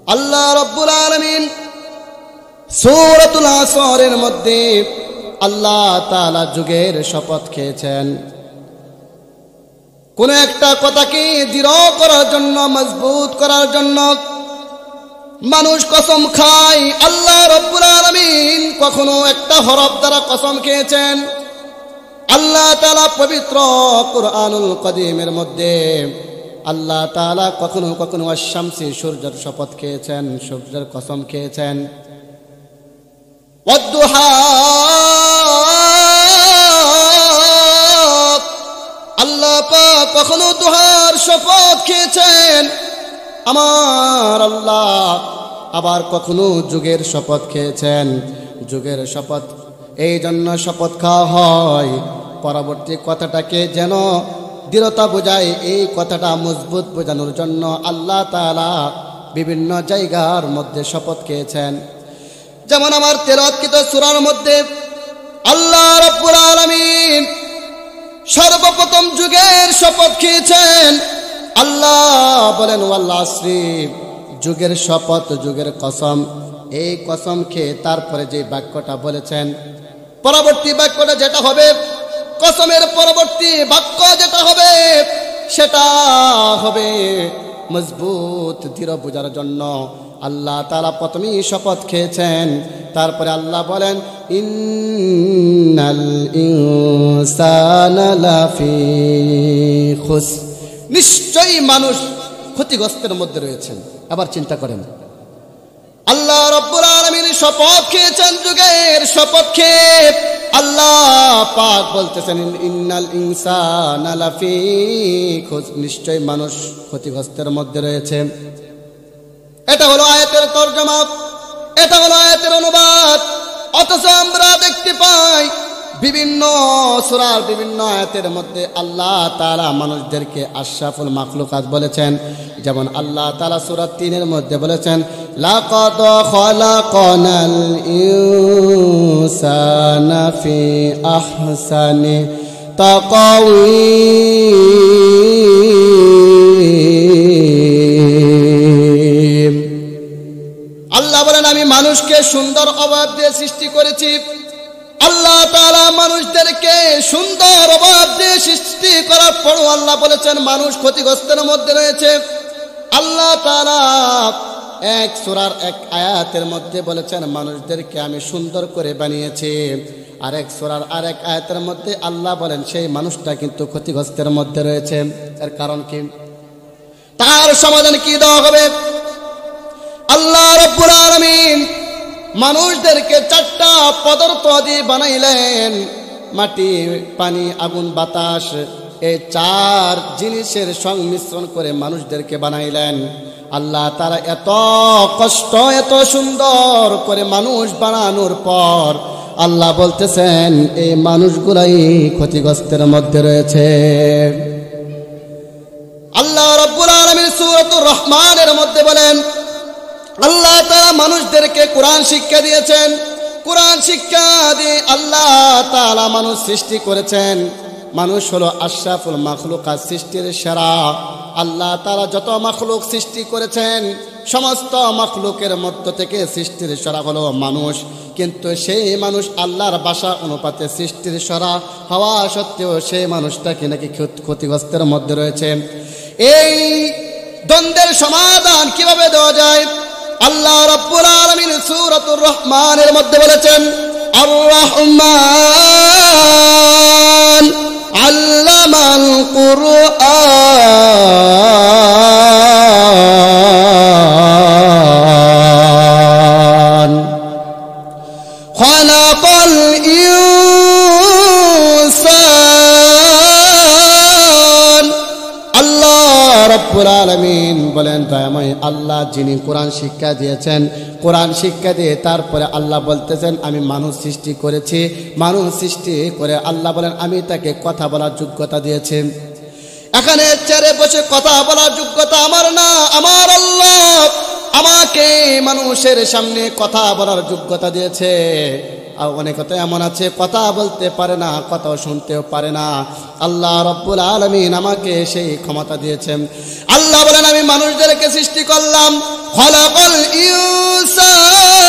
আল্লাহ রাব্বুল আলামিন সূরাতুল আসরের মধ্যে আল্লাহ তাআলা যুগের শপথ খেয়েছেন। কোন একটা কথাকে দৃঢ় করার জন্য, মজবুত করার জন্য মানুষ কসম খায়। আল্লাহ রাব্বুল আলামিন কখনো একটা হরফ দ্বারা কসম খেয়েছেন। আল্লাহ তাআলা পবিত্র কুরআনুল কারীমের মধ্যে আল্লাহ তাআলা কখনো কখনো আশ-শামসি, সূর্যের শপথ খেয়েছেন, সূর্যের কসম খেয়েছেন। ওয়াদ-দুহা, আল্লাহ পাক কখনো দুহার শপথ খেয়েছেন আমার আল্লাহ। আবার কখনো যুগের শপথ খেয়েছেন। যুগের শপথ এই জন্য শপথ খাওয়া হয়, পরবর্তী কথাটাকে যেন দৃঢ়তা বোঝায়, এই কথাটা মজবুত বোঝানোর জন্য আল্লাহ তাআলা বিভিন্ন জায়গার মধ্যে শপথ খেয়েছেন। যেমন আমার তেলাওয়াতকৃত সূরার মধ্যে আল্লাহ রাব্বুল আলামিন সর্বপ্রথম যুগের শপথ খেয়েছেন। আল্লাহ বলেন ওয়াল আসরি, যুগের শপথ, যুগের কসম। এই কসম খেয়ে তারপরে যে বাক্যটা বলেছেন, পরবর্তী বাক্যটা যেটা হবে, কসমের পরবর্তী বাক্য যেটা হবে, সেটা হবে মজবুত দৃঢ় বোঝার জন্য আল্লাহ তাআলা প্রথমেই শপথ খেয়েছেন। তারপরে আল্লাহ বলেন ইন্নাল ইনসানা লাফি খুসর, নিশ্চয়ই মানুষ ক্ষতিগ্রস্তের মধ্যে রয়েছেন। আবার চিন্তা করেন, আল্লাহ রাব্বুল আলামিন শপথ খেয়েছেন, যুগের শপথ খেয়ে আল্লাহ পাক বলতেছেন ইন্নাল ইনসানা লাফি খুসর, নিশ্চয়ই মানুষ ক্ষতিগ্রস্তের মধ্যে রয়েছে। এটা হলো আয়াতের তরজমা, এটা হলো আয়াতের অনুবাদ। অথচ আমরা দেখতে পাই বিভিন্ন সূরার বিভিন্ন আয়াতের মধ্যে আল্লাহ তাআলা মানুষদেরকে আশরাফুল মাখলুকাত বলেছেন। যেমন আল্লাহ তাআলা সূরা ৩-এর মধ্যে বলেছেন লাকাদ খালাকনাল ইনসানা ফি আহসানি তাকওয়িম। আল্লাহ বলেন আমি মানুষকে সুন্দর অবয়ব দিয়ে সৃষ্টি করেছি। আল্লাহ তাআলা মানুষদেরকে সুন্দর অবয়ব দিয়ে সৃষ্টি করার পরও আল্লাহ বলেছেন মানুষ ক্ষতিগ্রস্তের মধ্যে রয়েছে। আল্লাহ তাআলা এক সূরার এক আয়াতের মধ্যে বলেছেন মানুষদেরকে আমি সুন্দর করে বানিয়েছি। আরেক সূরার আরেক আয়াতের মধ্যে আল্লাহ বলেন সেই মানুষটা কিন্তু ক্ষতিগ্রস্তের মধ্যে রয়েছে। এর কারণ কি? তার সমাধান কি দেওয়া হবে? আল্লাহ রাব্বুল আলামিন মানুষদেরকে 4টা পদার্থ দিয়ে বানাইলেন, মাটি, পানি, আগুন, বাতাস। এই 4 জিনিসের সংমিশ্রণ করে মানুষদেরকে বানাইলেন। আল্লাহ তাআলা এত কষ্ট, এত সুন্দর করে মানুষ বানানোর পর আল্লাহ বলতেছেন এই মানুষগুলাই ক্ষতিগ্রস্তের মধ্যে রয়েছে। আল্লাহ রাব্বুল আলামিন সূরাতুর রহমানের মধ্যে বলেন আল্লাহ তাআলা মানুষদেরকে কোরআন শিক্ষা দিয়েছেন। কোরআন শিক্ষা দিয়ে আল্লাহ তাআলা মানুষ সৃষ্টি করেছেন। মানুষ হলো আশরাফুল মাখলুকাত, সৃষ্টির সেরা। আল্লাহ তাআলা যত মাখলুক সৃষ্টি করেছেন সমস্ত মাখলুকের মধ্য থেকে সৃষ্টির সেরা হলো মানুষ। কিন্তু সেই মানুষ আল্লাহর বাসা অনুপাতে সৃষ্টির সেরা হওয়া সত্ত্বেও সেই মানুষটাকে নাকি ক্ষতিগ্রস্তের মধ্যে রয়েছে। এই দ্বন্দ্বের সমাধান কিভাবে দেওয়া যায়? আল্লাহ রাব্বুল আলামিন সূরাতুর রহমানের মধ্যে বলেছেন আর রহমান আল্লামাল কুরআন খালাকাল ইনসান। আল্লাহ রাব্বুল আলামিন বলেন দয়াময় আল্লাহ যিনি কোরআন শিক্ষা দিয়েছেন, কোরআন শিক্ষা দিয়ে তারপরে আল্লাহ বলতেছেন আমি মানুষ সৃষ্টি করেছি। মানুষ সৃষ্টি করে আল্লাহ বলেন আমি তাকে কথা বলার যোগ্যতা দিয়েছি। এখানে চেয়ারে বসে কথা বলার যোগ্যতা আমার না, আমার আল্লাহ। আমাকে মানুষের সামনে কথা বলার যোগ্যতা দিয়েছে। আর অনেকে তো এমন আছে কথা বলতে পারে না, কথাও শুনতেও পারে না। আল্লাহ রাব্বুল আলামিন আমাকে সেই ক্ষমতা দিয়েছেন। আল্লাহ বলেন আমি মানুষদেরকে সৃষ্টি করলাম, খলাকাল ইনসান,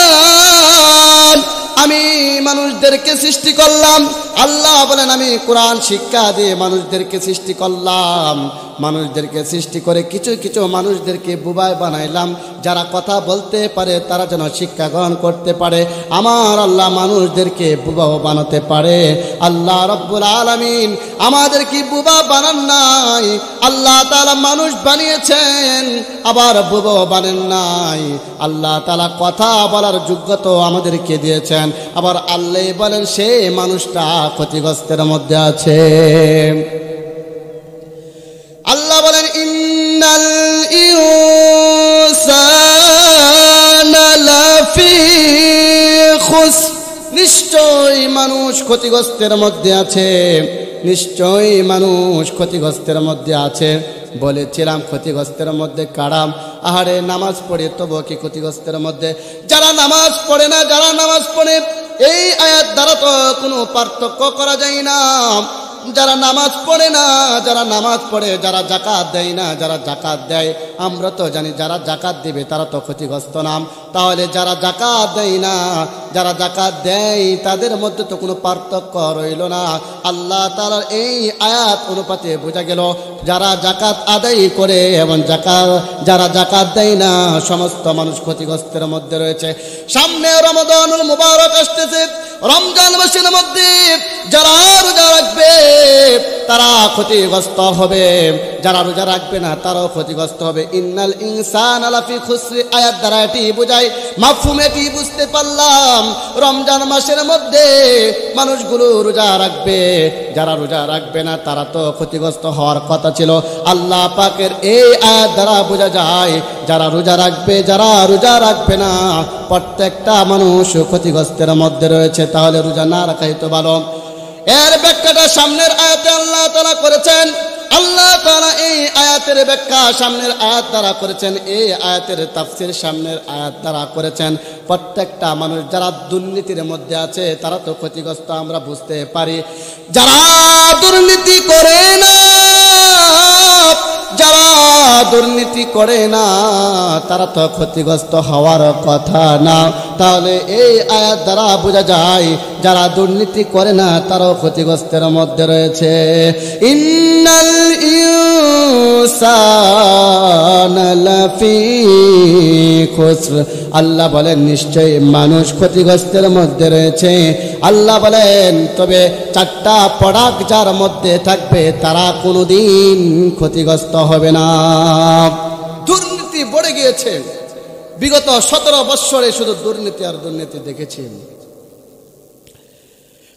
আমি মানুষদেরকে সৃষ্টি করলাম। আল্লাহ বলেন আমি কোরআন শিক্ষা দিয়ে মানুষদেরকে সৃষ্টি করলাম। মানুষদেরকে সৃষ্টি করে কিছু কিছু মানুষদেরকে বুবায় বানাইলাম, যারা কথা বলতে পারে তারা যেন শিক্ষা গ্রহণ করতে পারে। আমার আল্লাহ মানুষদেরকে বুবাও বানাতে পারে। আল্লাহ রাব্বুল আলামিন আমাদেরকে বুবা বানান নাই, আল্লাহ তাআলা মানুষ বানিয়েছেন, আবার বুবাও বানান নাই। আল্লাহ তাআলা কথা বলার যোগ্যতা আমাদেরকে দিয়েছেন। আবার আল্লাহ বলেন সেই মানুষটা ক্ষতিগ্রস্তের মধ্যে আছে। আল্লাহ বলেন ইন্নাল ইনসানা লাফি খুসর, নিশ্চয়ই মানুষ ক্ষতিগ্রস্তের মধ্যে আছে, নিশ্চয়ই মানুষ ক্ষতিগ্রস্তের মধ্যে আছে। বলেছিলাম ক্ষতিগ্রস্তের মধ্যে কারাম, আহারে নামাজ পড়ে তবু কি ক্ষতিগ্রস্তের মধ্যে? যারা নামাজ পড়ে না, যারা নামাজ পড়ে এই আয়াত দ্বারা তো কোনো পার্থক্য করা যায় না। যারা নামাজ পড়ে না, যারা নামাজ পড়ে, যারা যাকাত দেয় না, যারা যাকাত দেয়, আমরা তো জানি যারা যাকাত দিবে তারা তো ক্ষতিগ্রস্ত নাম। তাহলে যারা যাকাত দেয় না, যারা যাকাত দেয় তাদের মধ্যে তো কোনো পার্থক্য রইল না। আল্লাহ তাআলার এই আয়াত অনুপাতে বোঝা গেল যারা যাকাত আদায় করে এবং যারা যাকাত দেয় না সমস্ত মানুষ ক্ষতিগ্রস্তের মধ্যে রয়েছে। সামনে রমাদানুল মুবারক আসতেছে, রমজান মাসের মধ্যে যারা রোজা রাখবে তারা ক্ষতিগ্রস্ত হবে, যারা রোজা রাখবে না তারাও ক্ষতিগ্রস্ত হবে। ইন্নাল ইনসানা লাফি খুসর আয়াত দ্বারা এটি বোঝায়, মাফহুম এটি বুঝতে পারলাম। রমজান মাসের মধ্যে মানুষগুলো রোজা রাখবে, যারা রোজা রাখবে না তারা তো ক্ষতিগ্রস্ত হওয়ার কথা ছিল। আল্লাহ পাকের এই আয়াত দ্বারা বোঝা যায় যারা রোজা রাখবে, যারা রোজা রাখবে না, প্রত্যেকটা মানুষ ক্ষতিগ্রস্তের মধ্যে রয়েছে। তাহলে রোজা না রাখাই তো ভালো। এর ব্যাখ্যাটা সামনের আয়াতে আল্লাহ তাআলা করেছেন। আল্লাহ তাআলা এই আয়াতের ব্যাখ্যা সামনের আয়াত দ্বারা করেছেন, এই আয়াতের তাফসীর সামনের আয়াত দ্বারা করেছেন। প্রত্যেকটা মানুষ যারা দুর্নীতির মধ্যে আছে তারা তো ক্ষতিগ্রস্ত আমরা বুঝতে পারি। যারা দুর্নীতি করে না, যারা দুর্নীতি করে না তারা তো ক্ষতিগ্রস্ত হওয়ার কথা না। তাহলে এই আয়াত দ্বারা বোঝা যায় যারা দুর্নীতি করে না তারাও ক্ষতিগ্রস্তের মধ্যে রয়েছে। ইন্নাল ইনসানা লাফি খুসর, আল্লাহ বলেন নিশ্চয়ই মানুষ ক্ষতিগ্রস্তের মধ্যে রয়েছে। আল্লাহ বলেন তবে চারটা প্রোডাক্ট যার মধ্যে থাকবে তারা কোনোদিন ক্ষতিগ্রস্ত হবে না। দুর্নীতি বেড়ে গিয়েছে, বিগত 17 বৎসরে শুধু দুর্নীতি আর দুর্নীতি দেখেছি।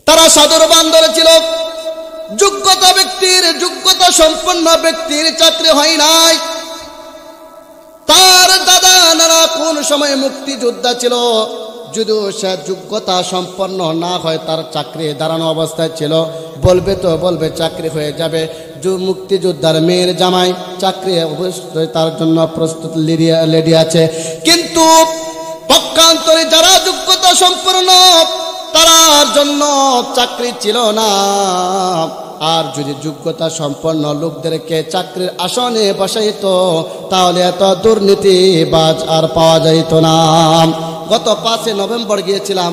তারা সাদর বান্দরে ছিল, যোগ্যতা ব্যক্তির, যোগ্যতা সম্পন্ন ব্যক্তির চাকরি হয় নাই। তার দাদা নানা কোন সময় মুক্তিযোদ্ধা ছিল, যদিও সে যোগ্যতা সম্পন্ন না হয় তার চাকরি দাঁড়ানো অবস্থায় ছিল, বলবে তো বলবে চাকরি হয়ে যাবে। মুক্তিযোদ্ধার মেয়ের জামাই চাকরি অবশ্যই তার জন্য প্রস্তুত লেডি আছে। কিন্তু পক্ষান্তরে যারা যোগ্যতা সম্পন্ন তার জন্য চাকরি ছিল না। আর যদি যোগ্যতা সম্পন্ন লোকদেরকে চাকরির আসনে বসাইত তাহলে এত দুর্নীতিবাজ আর পাওয়া যাইত না। গত 5 নভেম্বর গিয়েছিলাম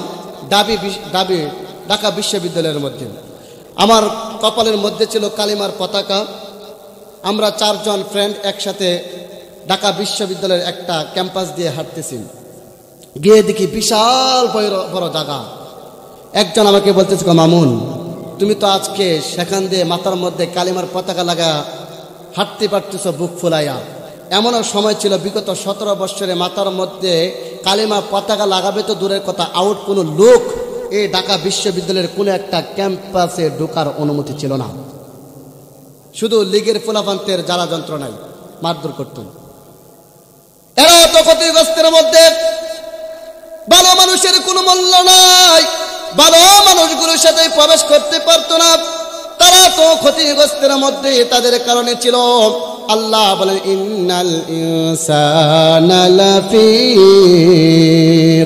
ঢাকা বিশ্ববিদ্যালয়ের মধ্যে। আমার কপালের মধ্যে ছিল কালিমার পতাকা। আমরা 4 জন ফ্রেন্ড একসাথে ঢাকা বিশ্ববিদ্যালয়ের একটা ক্যাম্পাস দিয়ে হাঁটতেছি। গিয়ে দেখি বিশাল বড় জায়গা। একজন আমাকে বলতেছে, মামুন তুমি তো আজকে সেখান দিয়ে মাথার মধ্যে কালিমার পতাকা লাগা হাঁটতে পারতেছ বুক ফুলাইয়া। এমনও সময় ছিল বিগত 17 বৎসরে মাথার মধ্যে কালিমা পতাকা লাগাবে তো দূরের কথা, আউট কোনো লোক এই ঢাকা বিশ্ববিদ্যালয়ের কোনো একটা ক্যাম্পাসে ঢোকার অনুমতি ছিল না। শুধু লীগের ফুলাফান্তের জ্বালা যন্ত্রণায় মারধর করত। এরা তো ক্ষতিগ্রস্তের মধ্যে, ভালো মানুষের কোনো মূল্য নাই, ভালো মানুষগুলোর সাথে প্রবেশ করতে পারতো না। তারা তো ক্ষতিগ্রস্তের মধ্যে তাদের কারণে ছিল। আল্লাহ বলেন ইন্নাল ইনসানা লাফি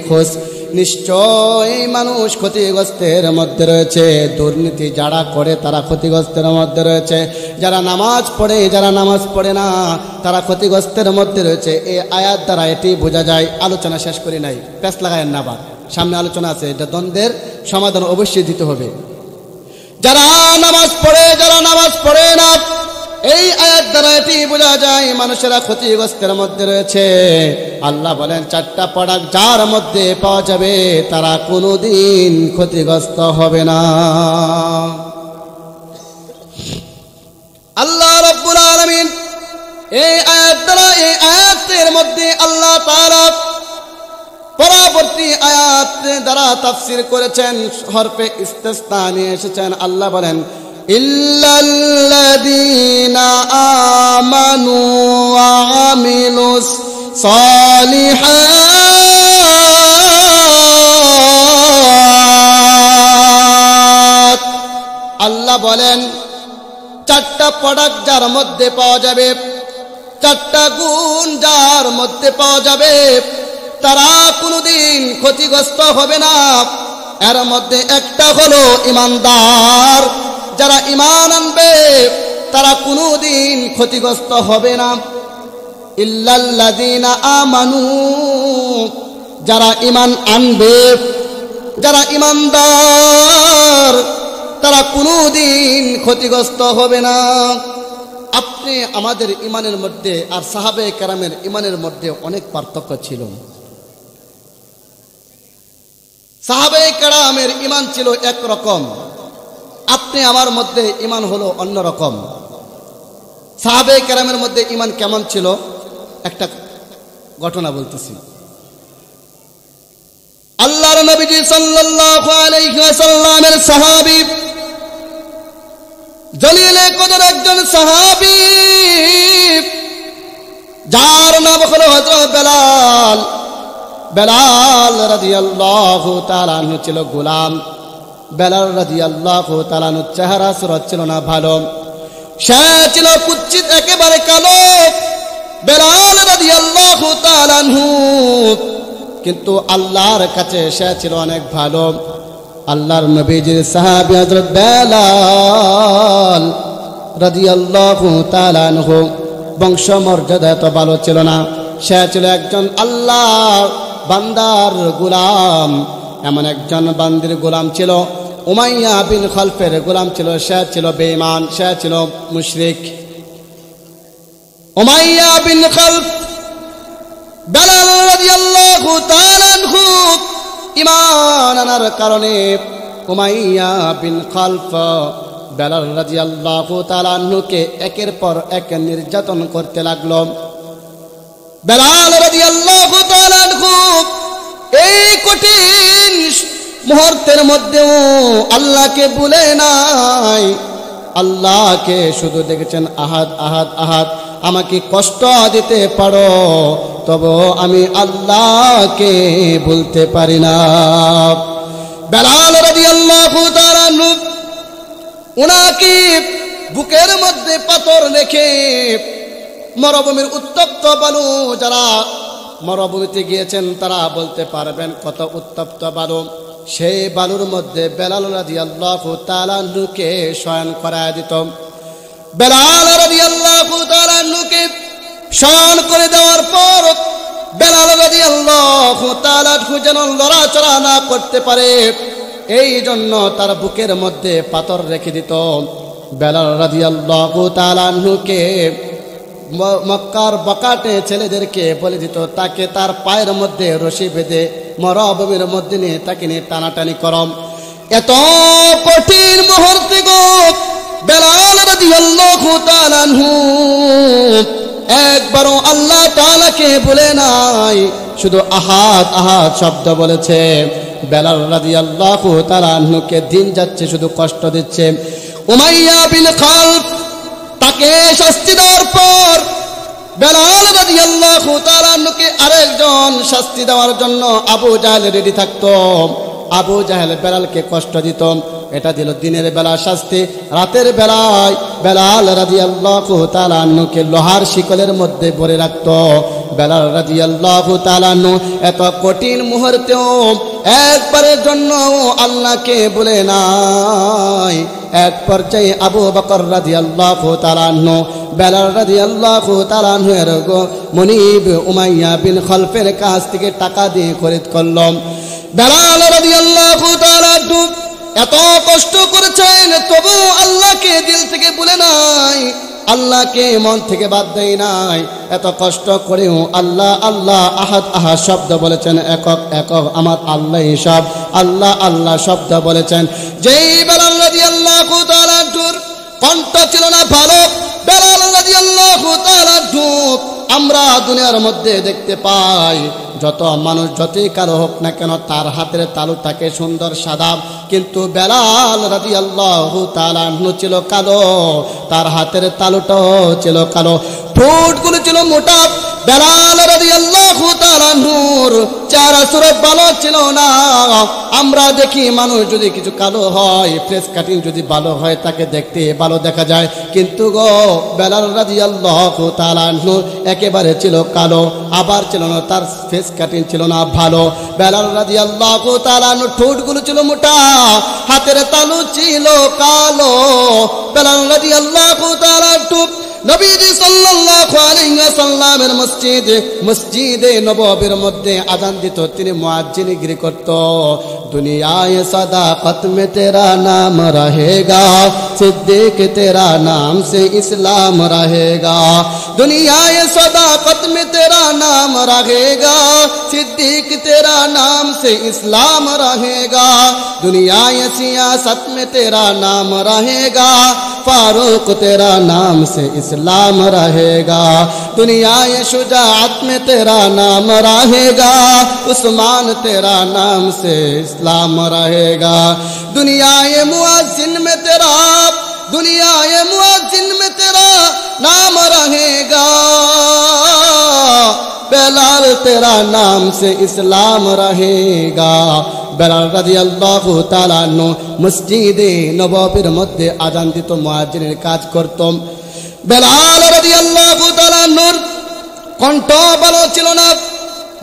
খুসর, নিশ্চয় মানুষ ক্ষতিগ্রস্তের মধ্যে রয়েছে। দুর্নীতি যারা করে তারা ক্ষতিগ্রস্তের মধ্যে রয়েছে, যারা নামাজ পড়ে যারা নামাজ পড়ে না তারা ক্ষতিগ্রস্তের মধ্যে রয়েছে। এই আয়াত দ্বারা এটি বোঝা যায়। আলোচনা শেষ করি নাই, প্যাস লাগায়েন না, আবার সামনে আলোচনা আছে, এটা দ্বন্দ্বের সমাধান অবশ্যই দিতে হবে। যারা নামাজ পড়ে যারা নামাজ পড়ে না, এই আয়াত দ্বারা এটি বোঝা যায় মানুষেরা ক্ষতিগ্রস্তের মধ্যে রয়েছে। আল্লাহ বলেন চারটা প্রোডাক্ট যার মধ্যে পাওয়া যাবে তারা কোনোদিন ক্ষতিগ্রস্ত হবে না। আল্লাহ রাব্বুল আলামিন এই আয়াত দ্বারা এই আয়াতের মধ্যে আল্লাহ তাআলা পরবর্তী আয়াত দ্বারা তাফসীর করেছেন, হরফে ইস্তিসনা নিয়ে এসেছেন। আল্লাহ বলেন ইল্লাল্লাযীনা আমানু ওয়া আমিলুস সালিহাত। আল্লাহ বলেন চারটা প্রোডাক্ট যার মধ্যে পাওয়া যাবে, চারটা গুণ যার মধ্যে পাওয়া যাবে তারা কোনোদিন ক্ষতিগ্রস্ত হবে না। এর মধ্যে একটা হলো ঈমানদার, যারা ঈমান আনবে তারা কোনোদিন ক্ষতিগ্রস্ত হবে না। ইল্লাল্লাযীনা আমানু, যারা ঈমান আনবে, যারা ঈমানদার তারা কোনোদিন ক্ষতিগ্রস্ত হবে না। আপনি আমাদের ঈমানের মধ্যে আর সাহাবায়ে কেরামের ঈমানের মধ্যে অনেক পার্থক্য ছিল। সাহাবায়ে কেরামের ঈমান ছিল একরকম, আপনি আমার মধ্যে ঈমান হলো অন্যরকম। সাহাবায়ে কেরামের মধ্যে ঈমান কেমন ছিল একটা ঘটনা বলতেছি। আল্লাহর নবীজি সাল্লাল্লাহু আলাইহি ওয়াসাল্লামের সাহাবী জলিলে কদর একজন সাহাবী, যার নাম হলো হযরত বেলাল। বেলাল রাদিয়াল্লাহু তাআলা আনহু ছিল গোলাম। বেলাল রাদিয়াল্লাহু তাআলা আনহুর চেহারা সুরত ছিল না ভালো, সে ছিল কুৎসিত, একেবারে কালো। বেলাল রাদিয়াল্লাহু তাআলা আনহু কিন্তু আল্লাহর কাছে সে ছিল অনেক ভালো। আল্লাহর নবীজির সাহাবী হযরত বেলাল রাদিয়াল্লাহু তাআলা আনহু বংশ মর্যাদা এত ভালো ছিল না, সে ছিল একজন আল্লাহর বান্দার গোলাম। এমন একজন বান্দির গোলাম ছিল, উমাইয়া বিন খালফের গোলাম ছিল। সে ছিল বেঈমান, সে ছিল মুশরিক। উমাইয়া বিন খালফ বেলাল রাদিয়াল্লাহু তাআলা আনহু ঈমান আনার কারণে উমাইয়া বিন খালফ বেলাল রাদিয়াল্লাহু তাআলা আনহুকে একের পর এক নির্যাতন করতে লাগলো। বেলাল রাদিয়াল্লাহু তাআলা আনহু এই কঠিন মুহূর্তের মধ্যেও আল্লাহকে ভুলে নাই। আল্লাহকে শুধু দেখেছেন আহাদ আহাদ আহাদ, আমাকে কষ্ট দিতে পারো তবে আমি আল্লাহকে ভুলতে পারি না। বেলাল রাদিয়াল্লাহু তাআলা আনহু উনাকে বুকের মধ্যে পাথর রেখে মরুভূমির উত্তপ্ত বালু, যারা মরুভূমিতে গিয়েছেন তারা বলতে পারবেন কত উত্তপ্ত বালু, সেই বালুর মধ্যে বেলাল রাদিয়াল্লাহু তাআলা আনহুকে শয়ন করায় দিত। বেলাল রাদিয়াল্লাহু তাআলা আনহুকে শয়ন করে দেওয়ার পর বেলাল রাদিয়াল্লাহু তাআলা আনহু যেন লড়াচড়া না করতে পারে এই জন্য তার বুকের মধ্যে পাথর রেখে দিত। বেলাল রাদিয়াল্লাহু তাআলা আনহুকে মক্কার বকাটে ছেলেদেরকে বলে দিত তাকে তার পায়ের মধ্যে রশি বেঁধে মরুভূমির মধ্যে নিয়ে তাকে নিয়ে টানাটানি করম। এত কঠিন মুহূর্তে গো বেলাল রাদিয়াল্লাহু তাআলা আনহু একবারও আল্লাহ তাআলাকে বলে নাই, শুধু আহাদ আহাদ শব্দ বলেছে। বেলাল রাদিয়াল্লাহু তাআলা আনহুকে দিন যাচ্ছে শুধু কষ্ট দিচ্ছে। উমাইয়া বিন খালফ তাকে শাস্তি দেওয়ার পর বেলাল রাদিয়াল্লাহু তাআলা আনহুকে আরেকজন শাস্তি দেওয়ার জন্য আবু জাহেল রেডি থাকতো। আবু জাহেল বেলালকে কষ্ট দিত। এটা দিল দিনের বেলা শাস্তি। রাতের বেলায় বেলাল রাদিয়াল্লাহু তাআলা আনহুকে লোহার শিকলের মধ্যে ভরে রাখত। বেলাল রাদিয়াল্লাহু তাআলা আনহু এত কঠিন মুহূর্তেও একবারের জন্য আল্লাহকে বলে নাই। এক পর্যায়ে আবু বকর রাদিয়াল্লাহু তাআলা আনহু বেলাল রাদিয়াল্লাহু তাআলা আনহু এর মুনিব উমাইয়া বিন খলফের কাছ থেকে টাকা দিয়ে খরিদ করল। বেলাল রাদিয়াল্লাহু তাআলা আনহু এত কষ্ট করেছেন, তবু আল্লাহকে দিল থেকে বলে নাই, আল্লাহকে মন থেকে বাদ দেয় নাই। এত কষ্ট করেও আল্লাহ আল্লাহ আহাদ আহাদ শব্দ বলেছেন, একক একক আমার আল্লাহ সব, আল্লাহ আল্লাহ শব্দ বলেছেন। যেই বেলাল রাদিয়াল্লাহু তাআলা আনহুর কণ্ঠ ছিল না ভালো, বেলাল রাদিয়াল্লাহু তাআলা আনহু আমরা দুনিয়ার মধ্যে দেখতে পাই যত মানুষ যতই কালো হোক না কেন তার হাতের তালু থাকে সুন্দর সাদা, কিন্তু বেলাল রাদিয়াল্লাহু তাআলা আনহু ছিল কালো, তার হাতের তালুটাও ছিল কালো, ঠোঁটগুলো ছিল মোটা। বেলাল রাদিয়াল্লাহু তাআলা আনহুর চেহারা সুরত ভালো ছিল না। আমরা দেখি মানুষ যদি কিছু কালো হয়, ফেস কাটিং যদি ভালো হয় তাকে দেখতে ভালো দেখা যায়, কিন্তু গো বেলাল রাদিয়াল্লাহু তাআলা আনহু একেবারে ছিল কালো, আবার ছিল না তার ফেস কাটিং ছিল না ভালো। বেলাল রাদিয়াল্লাহু তাআলা আনহুর ঠোঁটগুলো ছিল মোটা, হাতের তালু ছিল কালো। বেলাল রাদিয়াল্লাহু তাআলা আনহু নবীজি সাল্লাল্লাহু আলাইহি ওয়াসাল্লামের মসজিদে নববীর মধ্যে আযান দিত, তিনি মুয়াজ্জিনগিরি করত। দুনিয়ায়ে সাদাকত মে তেরা নাম রহেগা, সিদ্দিক তেরা নাম সে ইসলাম রহেগা। দুনিয়ায়ে সাদাকত মে তেরা নাম রহেগা, सिद्दीक तेरा नाम से इस्लाम रहेगा। दुनियाए सियासत में तेरा नाम रहेगा, फारूक तेरा नाम से इस्लाम रहेगा। दुनियाए शुजाअत में तेरा नाम रहेगा, उस्मान तेरा नाम से इस्लाम रहेगा। दुनियाए मुअज्जिन में तेरा नाम रहेगा, बेलाल तेरा नाम से इस्लाम रहेगा। বেলাল রাদিয়াল্লাহু তাআলা আনহু মসজিদে নববীর মধ্যে আযান দিত, মুয়াজ্জিনের কাজ করত। বেলাল রাদিয়াল্লাহু তাআলা আনহুর কণ্ঠ ভালো ছিল না।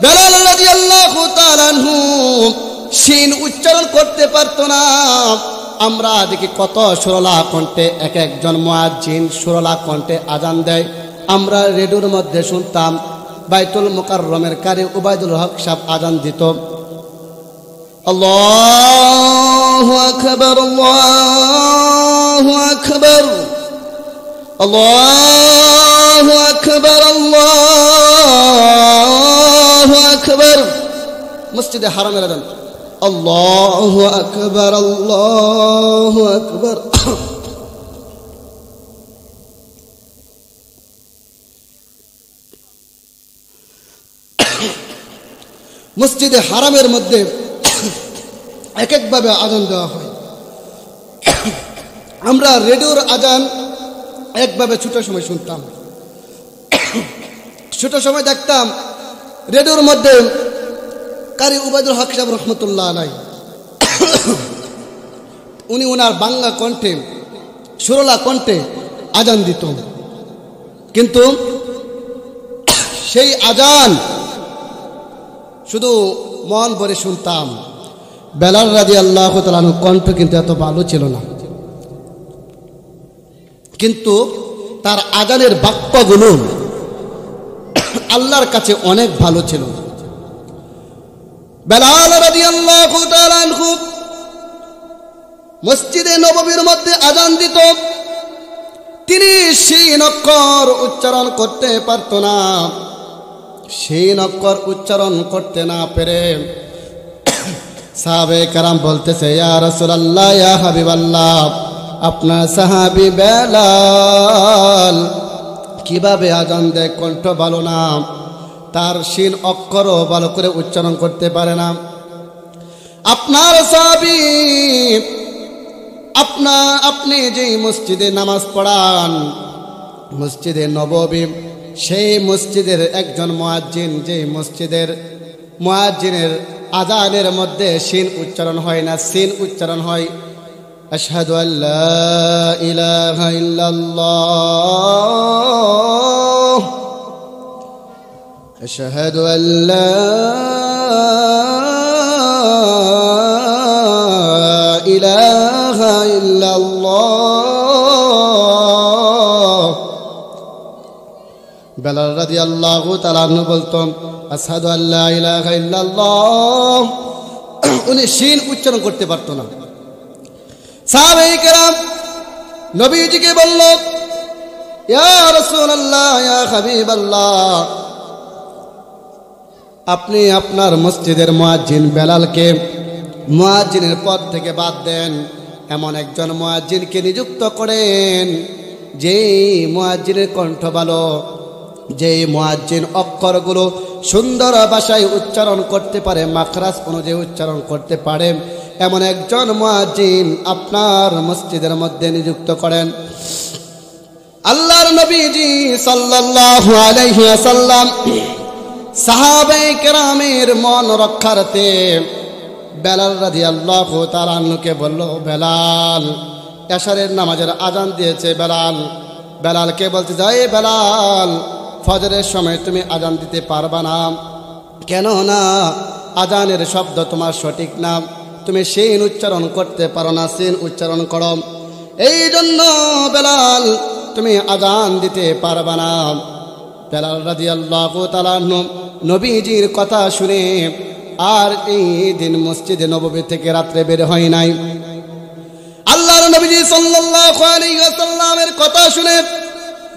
বেলাল রাদিয়াল্লাহু তাআলা আনহু শিন উচ্চারণ করতে পারত না। আমরা দেখি কত সরলা কণ্ঠে এক একজন মুয়াজ্জিন সরলা কণ্ঠে আযান দেয়। আমরা রেডিওর মধ্যে শুনতাম বাইতুল মুকাররমের কারি উবাইদুল হক সাহেব আযান দিত, আল্লাহু আকবার আল্লাহু আকবার আল্লাহু আকবার আল্লাহু আকবার। মসজিদে হারামের আযান, আল্লাহু আকবার আল্লাহু আকবার। মসজিদে হারামের মধ্যে এক একভাবে আযান দেওয়া হয়। আমরা রেডিওর আযান একভাবে ছোট সময় শুনতাম, ছোট সময় দেখতাম রেডিওর মধ্যে কারি উবাইদুল হক সাহেব রহমতুল্লাহ আলাইহি উনি ওনার বাংলা কণ্ঠে সুরলা কণ্ঠে আযান দিত, কিন্তু সেই আযান শুধু মন ভরে শুনতাম। বেলাল রাদিয়াল্লাহু তাআলা আনহু কণ্ঠ কিন্তু এত ভালো ছিল না, কিন্তু তার আযানের বাক্যগুলো আল্লাহর কাছে অনেক ভালো ছিল। বেলাল রাদিয়াল্লাহু তাআলা আনহু মসজিদে নববীর মধ্যে আযান দিত, তিনি শিন অক্ষর উচ্চারণ করতে পারত না। শিন অক্ষর উচ্চারণ করতে না পেরে সাহাবে কেরাম বলতেছে, ইয়া রাসূলুল্লাহ ইয়া হাবিবাল্লাহ, আপনার সাহাবী বেলাল কিভাবে আযান দেয়, কণ্ঠ ভালো না, তার শিন অক্ষরও ভালো করে উচ্চারণ করতে পারে না। আপনার সাহাবী আপনি যেই মসজিদে নামাজ পড়ান, মসজিদে নববী, সেই মসজিদের একজন মুয়াজ্জিন, যে মসজিদের মুয়াজ্জিনের আজানের মধ্যে শিন উচ্চারণ হয় না, সিন উচ্চারণ হয়। আশহাদু আল্লা ইলাহা ইল্লাল্লাহ, আশহাদু আল্লা ইলাহা ইল্লাল্লাহ। বেলাল রাদিয়াল্লাহু তাআলা আনহু বলতেন আশহাদু আল্লা ইলাহা ইল্লাল্লাহ, উনি শিন উচ্চারণ করতে পারতো না। সাহাবায়ে কেরাম নবীজিকে বলল, ইয়া রাসূলুল্লাহ, ইয়া হাবিবাল্লাহ, আপনি আপনার মসজিদের মুয়াজ্জিন বেলালকে মুয়াজ্জিনের পদ থেকে বাদ দেন, এমন একজন মুয়াজ্জিনকে নিযুক্ত করেন যেই মুয়াজ্জিনের কণ্ঠ ভালো, যেই মুয়াজ্জিন অক্ষরগুলো সুন্দর ভাষায় উচ্চারণ করতে পারে, মাখরাজ অনুযায়ী উচ্চারণ করতে পারে, এমন একজন মুয়াজ্জিন আপনার মসজিদের মধ্যে নিযুক্ত করেন। আল্লাহর নবীজি সাল্লাল্লাহু আলাইহি ওয়াসাল্লাম সাহাবায়ে কেরামের মন রক্ষার্থে বেলাল রাদিয়াল্লাহু তাআলা আনহুকে বলল, বেলাল, এশারের নামাজের আজান দিয়েছে। বেলালকে বলতে যায়, বেলাল, ফজরের সময় তুমি আজান দিতে পারবা না, কেন না আজানের শব্দ তোমার সঠিক না, তুমি শিন উচ্চারণ করতে পারো না, সিন উচ্চারণ করো, এই জন্য বেলাল তুমি আজান দিতে পারবা না। বেলাল রাদিয়াল্লাহু তাআলা আনহু নবীজির কথা শুনে আর এই দিন মসজিদে নববী থেকে রাত্রে বের হয় নাই। আল্লাহর নবীজি সাল্লাল্লাহু আলাইহি ওয়াসাল্লামের কথা শুনে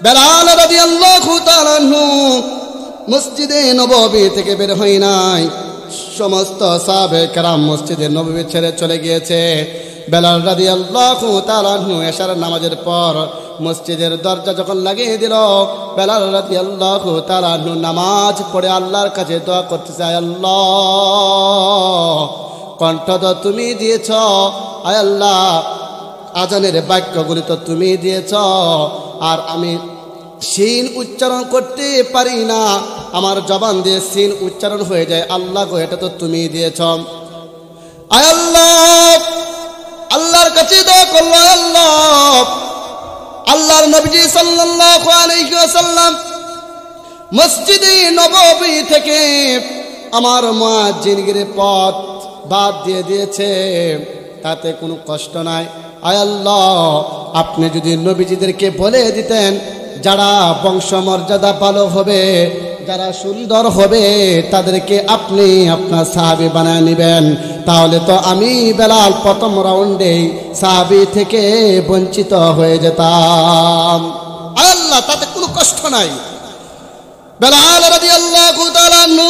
বেলাল রাদিয়াল্লাহু তাআলা আনহু মসজিদে নববী থেকে বের হয় নাই। সমস্ত সাহাবায়ে কেরাম মসজিদে নববী ছেড়ে চলে গিয়েছে। বেলাল রাদিয়াল্লাহু তাআলা আনহু এশার নামাজের পর মসজিদের দরজা যখন লাগিয়ে দিল, বেলাল রাদিয়াল্লাহু তাআলা আনহু নামাজ পড়ে আল্লাহর কাছে দোয়া করতে চায়, আল্লাহ, কণ্ঠ তো তুমি দিয়েছ, আয় আল্লাহ, আজানের বাক্যগুলি তো তুমি দিয়েছ, আর আমি শিন উচ্চারণ করতে পারি না, আমার জবান দিয়ে শিন উচ্চারণ হয়ে যায়, আল্লাহ গো, এটা তো তুমি দিয়েছ। আয় আল্লাহ, আল্লাহর কাছে দোয়া করল, আল্লাহ। আল্লাহর নবী সাল্লাল্লাহু আলাইহি ওয়াসাল্লাম মসজিদে নববী থেকে আমার মুয়াজ্জিনের পথ বাদ দিয়ে দিয়েছে, তাতে কোনো কষ্ট নাই। আয় আল্লাহ, আপনি যদি নবীজিদেরকে বলে দিতেন যারা বংশমর্যাদা ভালো হবে, যারা সুন্দর হবে, তাদেরকে আপনি আপনার সাহাবী বানায় নেবেন, তাহলে তো আমি বেলাল প্রথম রাউন্ডে সাহাবী থেকে বঞ্চিত হয়ে যেতাম। আল্লাহ, তাতে কোনো কষ্ট নাই। বেলাল রাদিয়াল্লাহু তাআলা আনহু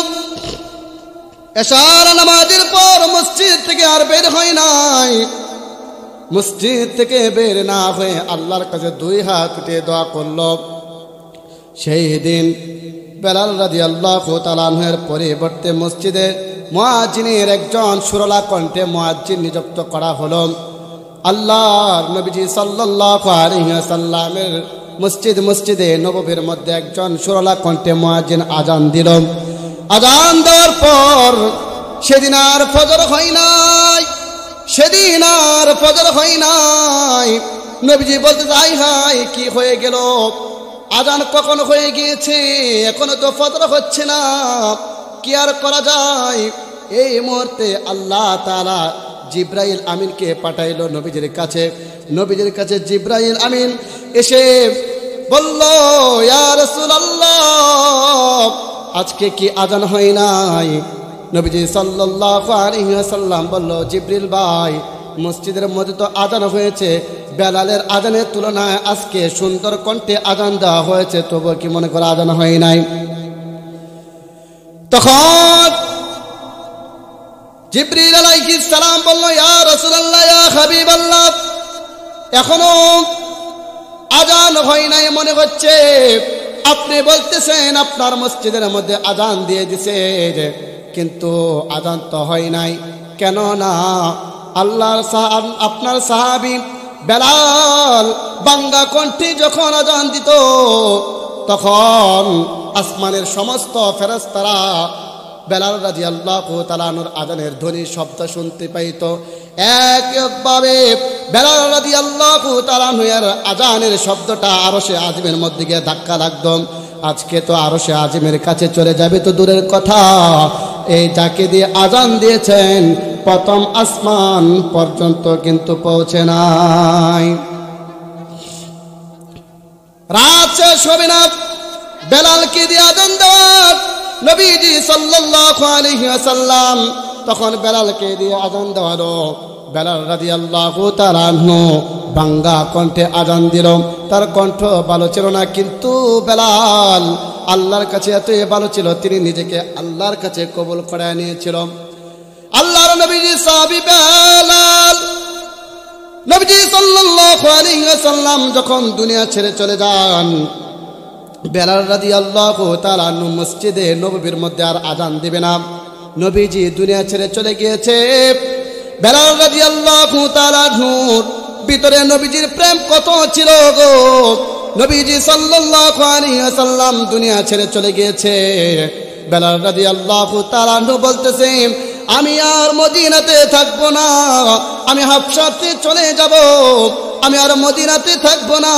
এশার নামাজের পর মসজিদ থেকে আর বের হয় নাই। মসজিদ থেকে বের না হয়ে আল্লাহর কাছে দুই হাত উঠিয়ে দোয়া করল। সেই দিন বেলাল রাদিয়াল্লাহু তাআলা আনহুর পরিবর্তে মসজিদে মুয়াজ্জিনের একজন সুরলা কণ্ঠে মুয়াজ্জিন নিযুক্ত করা হলো। আল্লাহর নবীজি সাল্লাল্লাহু আলাইহি ওয়াসাল্লামের মসজিদে নববীর মধ্যে একজন সুরলা কণ্ঠে মুয়াজ্জিন আজান দিল। আজান দেওয়ার পর সেদিন আর ফজর হয় নাই, সেদিন আর ফজর হয় নাই। নবীজি বলতে যাই, হাই, কি হয়ে গেল, আজান কখন হয়ে গিয়েছে, এখনো তো ফজর হচ্ছে না, কি আর করা যায়। এই মুহূর্তে আল্লাহ তাআলা জিব্রাইল আমিনকে পাঠাইল নবীজির কাছে। নবীজির কাছে জিব্রাইল আমিন এসে বলল, ইয়া রাসূলুল্লাহ, আজকে কি আজান হয় নাই? নবীজি সাল্লাল্লাহু আলাইহি ওয়াসাল্লাম বলল, জিবরিল ভাই, মসজিদের মধ্যে তো আজান হয়েছে, বেলালের আজানের তুলনায় আজকে সুন্দর কণ্ঠে আজান দেওয়া হয়েছে, তবু কি মনে করে আজান হয় নাই? তখন জিবরিল আলাইহিস সালাম বলল, ইয়া রাসূলুল্লাহ, ইয়া হাবিবাল্লাহ, এখনো আজান হয় নাই মনে হচ্ছে। আপনি বলতেছেন আপনার মসজিদের মধ্যে আজান দিয়ে দিছে, কিন্তু আজান তো হয় নাই। কেন না আপনার সাহাবী বেলাল বাঙ্গা কণ্ঠে যখন আজান দিত, তখন আসমানের সমস্ত ফেরেশতারা বেলাল রাদিয়াল্লাহু তাআলা আনহুর আজানের ধ্বনি শব্দ শুনতে পাইত। একভাবে বেলাল রাদিয়াল্লাহু তাআলা আনহুর আজানের শব্দটা আরশে আজিমের মধ্যে গিয়ে ধাক্কা লাগতো। আজকে তো আরশে আজিমের কাছে চলে যাবে তো দূরের কথা, এই যাকে দিয়ে আজান দিয়েছেন প্রথম আসমান পর্যন্ত কিন্তু পৌঁছে নাই। রাত শেষ হবে না, বেলালকে দিয়ে আজান দেওয়ার নবীজি সাল্লাল্লাহু আলাইহি ওয়াসাল্লাম তখন বেলালকে দিয়ে আজান দেওয়ালো। বেলাল রাদিয়াল্লাহু তাআলা আনহু বাঙ্গা কণ্ঠে আজান দিল। তার কণ্ঠ ভালো ছিল না, কিন্তু বেলাল আল্লাহর কাছে এত ভালো ছিল, তিনি নিজেকে আল্লাহর কাছে কবুল করে নিয়েছিল। আল্লাহর নবীজি সাহাবী বেলাল, নবীজি সাল্লাল্লাহু আলাইহি ওয়াসাল্লাম যখন দুনিয়া ছেড়ে চলে যান, বেলাল রাদিয়াল্লাহু তাআলা আনহু মসজিদে নববীর মধ্যে আর আজান দিবে না। নবীজি দুনিয়া ছেড়ে চলে গিয়েছে। বেলাল রাদিয়াল্লাহু তাআলা আনহুর ভিতরে নবীজির প্রেম কত ছিল গো। নবীজি সাল্লাল্লাহু আলাইহি ওয়াসাল্লাম দুনিয়া ছেড়ে চলে গিয়েছে। বেলাল রাদিয়াল্লাহু তাআলা আনহু বলতেছে, আমি আর মদিনাতে থাকবো না, আমি হাবশাতে চলে যাব, আমি আর মদিনাতে থাকবো না।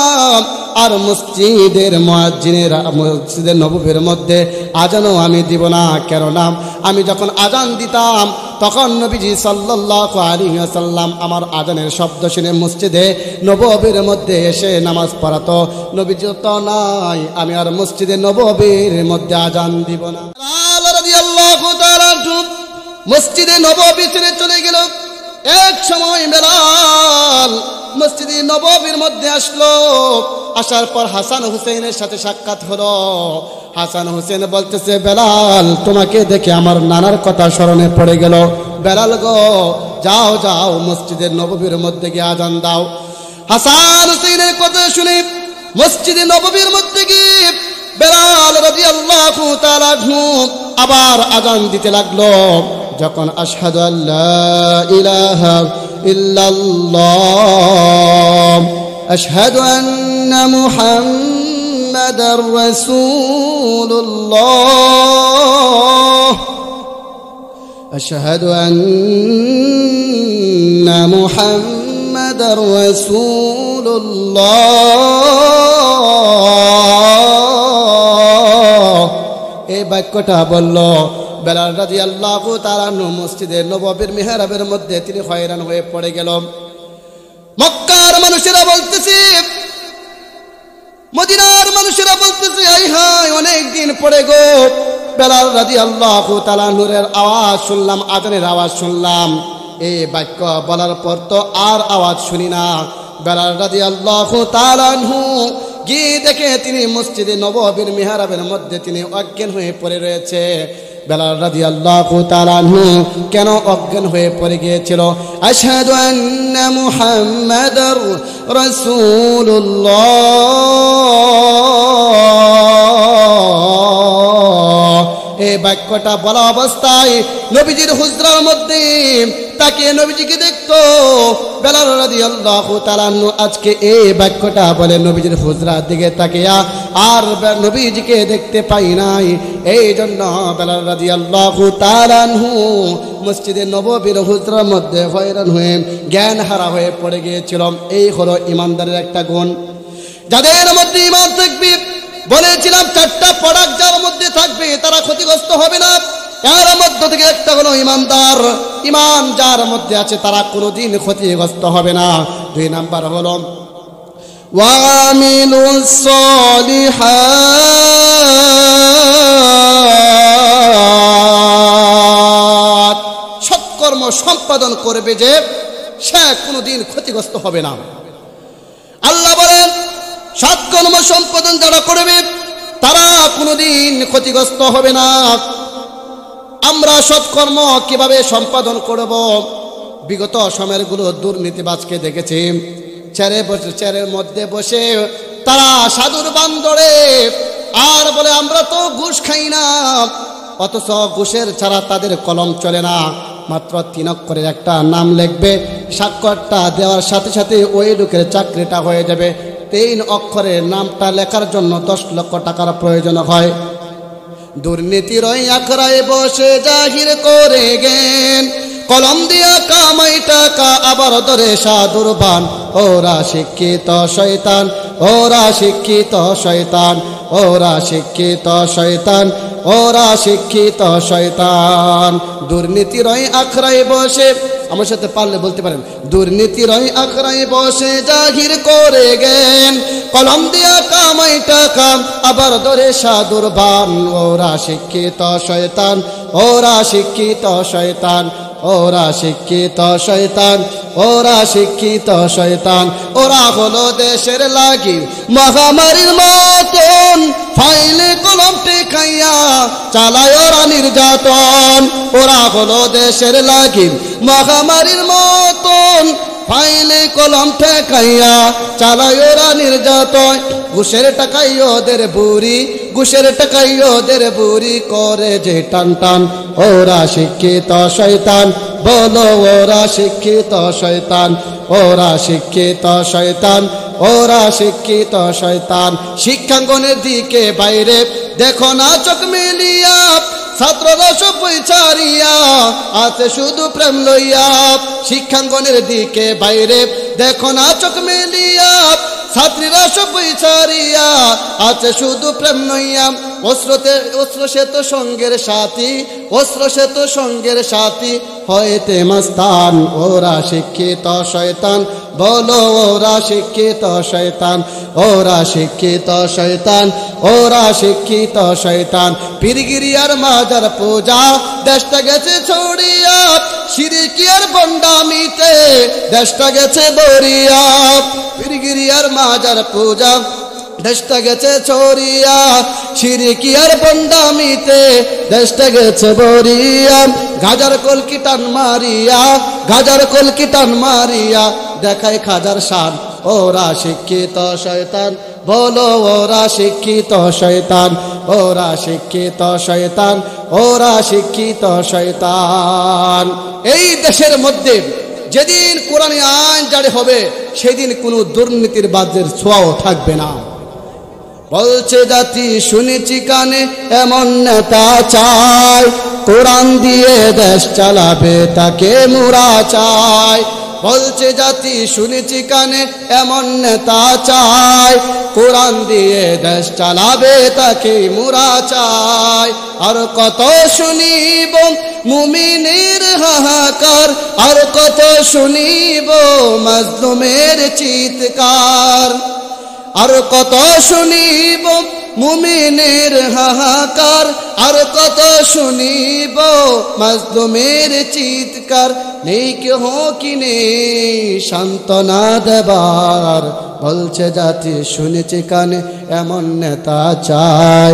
আর মসজিদের মুয়াজ্জিনের মসজিদের নববীর মধ্যে আজানও আমি দিব না। কেননা আমি যখন আজান দিতাম তখন নবীজি সাল্লাল্লাহু আলাইহি ওয়াসাল্লাম আমার আজানের শব্দ শুনে মসজিদে নববীর মধ্যে এসে নামাজ পড়াতো। নবীজি তো নাই, আমি আর মসজিদে নববীর মধ্যে আজান দিব না। বেলাল রাদিয়াল্লাহু তাআলা মসজিদে নববী ছেড়ে চলে গেল। এক সময় বেলাল মসজিদে নববীর মধ্যে আসলো। আসার পর হাসান হুসেনের সাথে সাক্ষাৎ হলো। হাসান হুসেন বলতেছে, বেলাল তোমাকে দেখে আমার নানার কথা স্মরণে পড়ে গেল। বেলাল গো, যাও যাও মসজিদের নববীর মধ্যে গিয়ে আজান দাও। হাসান হুসেনের কথা শুনে মসজিদে নববীর মধ্যে গিয়ে বেলাল রাদিয়াল্লাহু তাআলা আবার আজান দিতে লাগলো। যখন আশহাদু আল্লা ইলাহা ইল্লাল্লাহ আশহাদু আন্না মুহাম্মাদার রাসূলুল্লাহ আশহাদু আন্না মুহাম্মাদার রাসূলুল্লাহ এই বাক্যটা বলল। বেলাল রাদিয়াল্লাহু তাআলা মসজিদের নববীর মিহরাবের মধ্যে তিনি হয়রান হয়ে পড়ে গেল। মক্কার মানুষেরা বলতেছে, মদিনার মানুষেরা বলতেছে, আই হায় অনেক দিন পরে গো বেলাল রাদিয়াল্লাহু তাআলা নূরের আওয়াজ শুনলাম, আজানের আওয়াজ শুনলাম। এই বাক্য বলার পর তো আর আওয়াজ শুনি না। বেলাল রাদিয়াল্লাহু তাআলা গিয়ে দেখে তিনি মসজিদে নববীর মিহরাবের মধ্যে তিনি অজ্ঞান হয়ে পড়ে রয়েছে। বেলাল রাদিয়াল্লাহু তাআলা কেন অজ্ঞান হয়ে পড়ে গিয়েছিল? আশহাদু আন্না মুহাম্মাদার রাসূলুল্লাহ এই বাক্যটা বলা অবস্থায় নবীজির হুজরার মধ্যে তাকে নবীজিকে দেখতো বেলাল রাদিয়াল্লাহু তাআলা আজকে এই বাক্যটা বলে নবীজির হুজরার দিকে তাকিয়া আর নবীজিকে দেখতে পাই নাই। এই জন্য বেলাল রাদিয়াল্লাহু তাআলা মসজিদে নববীর হুজরার মধ্যে হয়রান হয়ে জ্ঞান হারা হয়ে পড়ে গিয়েছিল। এই হলো ইমানদারের একটা গুণ। যাদের মধ্যে ঈমান থাকবে, বলেছিলাম চারটা প্রোডাক্ট যার মধ্যে থাকবে তারা ক্ষতিগ্রস্ত হবে না। এর মধ্যে থেকে একটা হলো ইমানদার। ঈমান যার মধ্যে আছে তারা কোনোদিন ক্ষতিগ্রস্ত হবে না। 2 নাম্বার হলো ওয়ামিলুস সলিহাত, সৎকর্ম সম্পাদন করবে যে সে কোনোদিন ক্ষতিগ্রস্ত হবে না। আল্লাহ বলেন সৎকর্ম সম্পাদন যারা করবে তারা কোনোদিন ক্ষতিগ্রস্ত হবে না। আমরা সৎকর্ম কিভাবে সম্পাদন করব? বিগত সময়ের গুলো দুর্নীতিবাজকে দেখেছি, চেয়ারের মধ্যে বসে তারা সাধুর বান ধরে আর বলে আমরা তো ঘুষ খাই না, অথচ ঘুষের ছাড়া তাদের কলম চলে না। মাত্র 3 অক্ষরের একটা নাম লিখবে, স্বাক্ষরটা দেওয়ার সাথে সাথে ওই লোকের চাকরিটা হয়ে যাবে। 3 অক্ষরের নামটা লেখার জন্য 10 লক্ষ টাকার প্রয়োজন হয়। দুর্নীতির ওই আখড়ায় বসে জাহির করে জ্ঞান কলম দিয়া কামাই টাকা আবার ধরে সাধুর বান ওরা শিক্ষিত শয়তান ওরা শিক্ষিত শয়তান ওরা শিক্ষিত শয়তান ওরা শিক্ষিত শয়তান দুর্নীতির ওই আখড়ায় বসে আমার সাথে পারলে বলতে পারেন দুর্নীতির ওই আখড়ায় বসে জাহির করে জ্ঞান কলম দিয়া কামাই টাকা আবার ধরে সাধুর বান ওরা শিক্ষিত শয়তান ওরা শিক্ষিত শয়তান ওরা শিক্ষিত শয়তান ওরা শিক্ষিত শয়তান ওরা হলো দেশের লাগি মহামারীর মতন ফাইলে কলম টেকাইয়া চালায় ওরা নির্যাতন ওরা হলো দেশের লাগি মহামারীর মতন ফাইলে কলম ঠেকাইয়া চালায় ওরা নির্যাতন ঘুষের টাকাই ওদের বুড়ি ঘুষের টাকাই ওদের বুড়ি করে যে টান টান ওরা শিক্ষিত শয়তান বলো ওরা শিক্ষিত শয়তান ওরা শিক্ষিত শয়তান ওরা শিক্ষিত শয়তান শিক্ষাঙ্গনের দিকে বাইরে দেখো না চোখ মিলিয়া ছাত্ররা সব ছাড়িয়া আছে শুধু প্রেম লইয়া শিক্ষাঙ্গনের দিকে বাইরে দেখো না চোখ মিলিয়া ছাত্রীরা সব ছাড়িয়া আছে শুধু প্রেম লইয়া অস্ত্র সে তো সঙ্গের সাথী অস্ত্র সে তো সঙ্গের সাথী হইতে মস্তান ওরা শিক্ষিত শয়তান বলো ওরা শিক্ষিত শয়তান ওরা শিক্ষিত শয়তান ওরা শিক্ষিত শয়তান পীরগিরিয়ার মাজার পূজা দেশটা গেছে ছড়িয়া শিরকিয়ার বন্ডামিতে দেশটা গেছে বরিয়া পীরগিরিয়ার মাজার পূজা দেশটা গেছে ছড়িয়া শিরকিয়ার বন্ডামিতে দেশটা গেছে বরিয়া গাজার কলকি টান মারিয়া গাজার কলকি টান মারিয়া দেখায় খাজার শান ওরা শিক্ষিত শয়তান বলো ওরা শিক্ষিত শয়তান ওরা শিক্ষিত শয়তান ওরা শিক্ষিত শয়তান এই দেশের মধ্যে যেদিন কোরআনী আইন জারি হবে সেদিন কোনো দুর্নীতির বাজের ছোঁয়াও থাকবে না বলছে জাতি শুনেছি কানে এমন নেতা চাই কোরআন দিয়ে দেশ চালাবে তাকে মুরা চাই বলছে জাতি শুনেছি কানে এমন নেতা চাই কোরআন দিয়ে দেশ চালাবে তাকে মুরা চাই আর কত শুনিব মুমিনের হাহাকার আর কত শুনিব মাজলুমের চিৎকার আর কত শুনিব মুমিনের হাহাকার আর কত শুনিব মাজলুমের চিৎকার নেই কেহ কিনে সান্ত্বনা দেবার বলছে জাতি শুনেছি কানে এমন নেতা চাই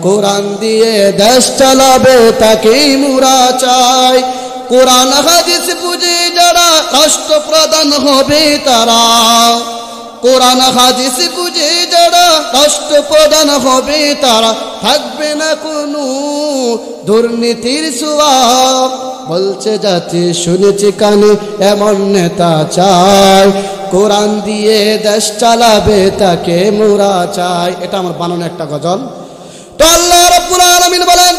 কোরআন দিয়ে দেশ চালাবে তাকেই মুরা চাই কোরআন হাদিস বুঝে যারা রাষ্ট্রপ্রধান হবে তারা কোরআন হাদিস বুঝে যারা রাষ্ট্রপ্রধান হবে তারা থাকবে না কোনো দুর্নীতির ছোঁয়া বলছে জাতি শুনেছি কানে এমন নেতা চাই কোরআন দিয়ে দেশ চালাবে তাকে মুরা চাই এটা আমার বানানো একটা গজল তো আল্লাহ রাব্বুল আলামিন বলেন